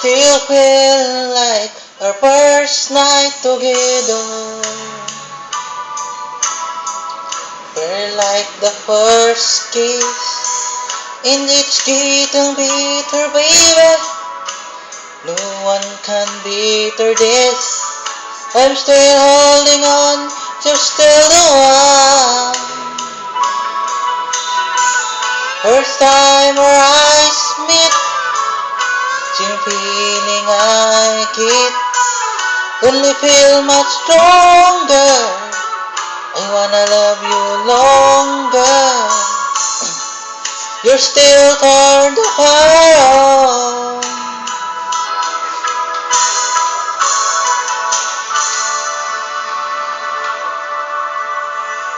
Still feel like our first night together. We're like the first kiss, and it's getting bitter, baby. No one can better this. I'm still holding on, you're still the one. First time our eyes meet, same feeling I get, only feel much stronger. I wanna love you longer. You're still torn the fire on.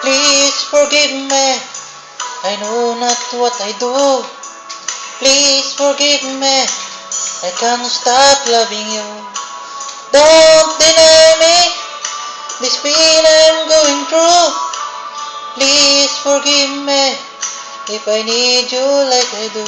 Please forgive me, I know not what I do. Please forgive me, I can't stop loving you. Don't deny me this pain I'm going through. Please forgive me if I need you like I do.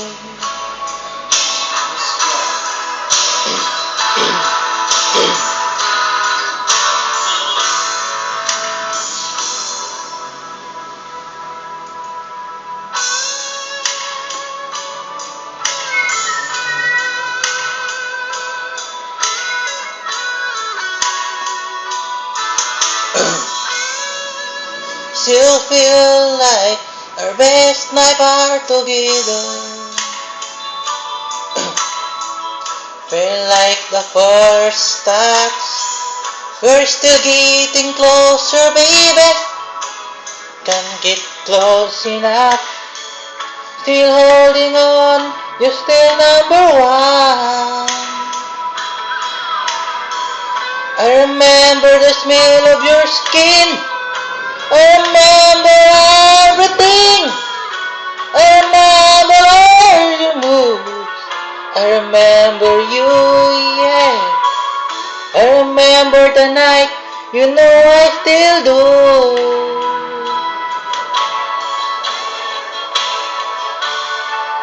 Still feel like our best night are together. Feel like the first touch. We're still getting closer, baby. Can't get close enough. Still holding on, you're still number one. I remember the smell of your skin. I remember everything. I remember all your moves. I remember you, yeah. I remember the night, you know I still do.